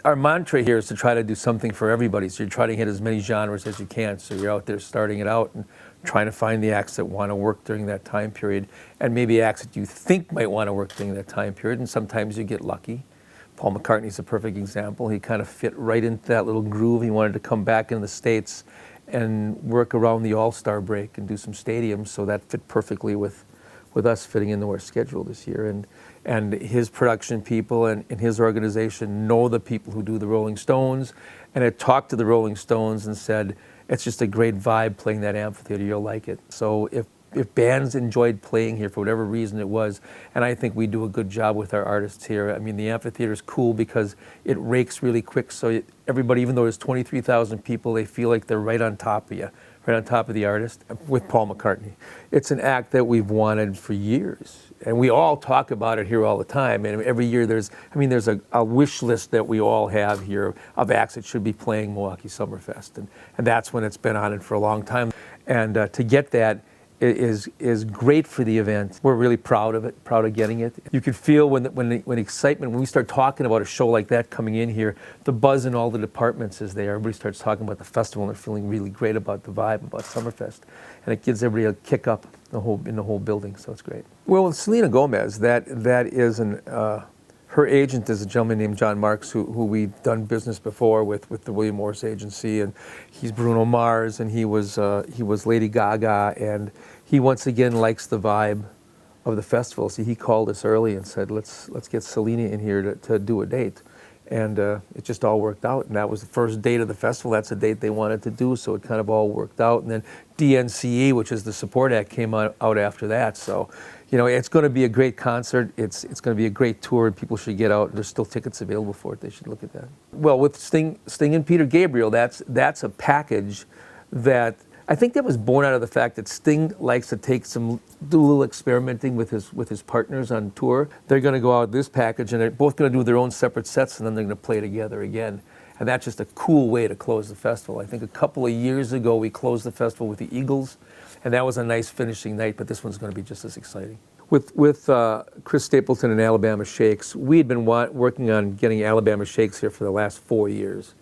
our mantra here is to try to do something for everybody. So you're trying to hit as many genres as you can. So you're out there starting it out and trying to find the acts that want to work during that time period, and maybe acts that you think might want to work during that time period. And sometimes you get lucky. Paul McCartney's a perfect example. He kind of fit right into that little groove. He wanted to come back in the States and work around the All-Star break and do some stadiums, so that fit perfectly with us fitting into our schedule this year. And his production people and his organization know the people who do the Rolling Stones, and had talked to the Rolling Stones and said, it's just a great vibe playing that amphitheater, you'll like it. So if bands enjoyed playing here for whatever reason it was, and I think we do a good job with our artists here. I mean, the amphitheater is cool because it rakes really quick, so everybody, even though there's 23,000 people, they feel like they're right on top of you, right on top of the artist. With Paul McCartney, it's an act that we've wanted for years, and we all talk about it here all the time. And every year there's a wish list that we all have here of acts that should be playing Milwaukee Summerfest, and that's when it's been on it for a long time. And to get that is great for the event. We're really proud of it, proud of getting it. You could feel when excitement, when we start talking about a show like that coming in here, the buzz in all the departments is there. Everybody starts talking about the festival and they're feeling really great about the vibe, about Summerfest. And it gives everybody a kick up in the whole building, so it's great. Well, with Selena Gomez, that is her agent is a gentleman named John Marks, who we've done business before with the William Morris Agency, and he's Bruno Mars, and he was Lady Gaga, and he once again likes the vibe of the festival. So he called us early and said, let's get Selena in here to do a date, and it just all worked out. And that was the first date of the festival. That's the date they wanted to do, so it kind of all worked out. And then DNCE, which is the support act, came out after that. So, you know, it's going to be a great concert. It's going to be a great tour, and people should get out. There's still tickets available for it. They should look at that. Well, with Sting and Peter Gabriel, that's a package that I think that was born out of the fact that Sting likes to do a little experimenting with his partners on tour. They're going to go out with this package, and they're both going to do their own separate sets, and then they're going to play together again. And that's just a cool way to close the festival. I think a couple of years ago we closed the festival with the Eagles, and that was a nice finishing night, but this one's going to be just as exciting. With Chris Stapleton and Alabama Shakes, we had been working on getting Alabama Shakes here for the last 4 years.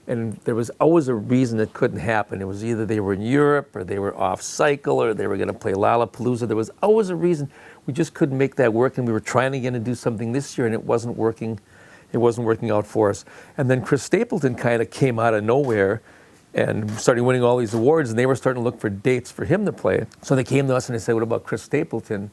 And there was always a reason it couldn't happen. It was either they were in Europe, or they were off cycle, or they were going to play Lollapalooza. There was always a reason. We just couldn't make that work, and we were trying again to do something this year, and it wasn't working. It wasn't working out for us. And then Chris Stapleton kind of came out of nowhere and started winning all these awards, and they were starting to look for dates for him to play. So they came to us and they said, what about Chris Stapleton,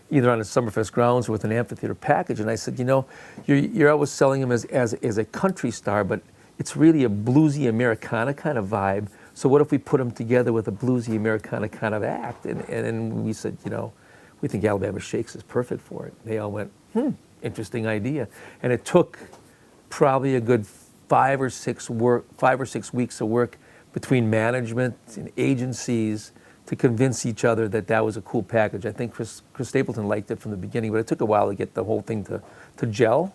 either on the Summerfest grounds or with an amphitheater package? And I said, you know, you're always selling him as a country star, but it's really a bluesy Americana kind of vibe. So what if we put him together with a bluesy Americana kind of act? And we said, you know, we think Alabama Shakes is perfect for it. They all went, interesting idea. And it took probably a good 5 or 6 weeks of work between management and agencies to convince each other that that was a cool package. I think Chris Stapleton liked it from the beginning, but it took a while to get the whole thing to gel.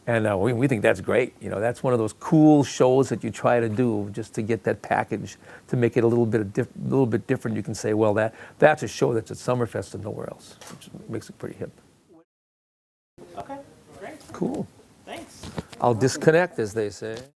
And we think that's great. You know, that's one of those cool shows that you try to do just to get that package to make it a little bit different. You can say, well, that's a show that's at Summerfest and nowhere else, which makes it pretty hip. Okay, great. Cool. Thanks. I'll disconnect, as they say.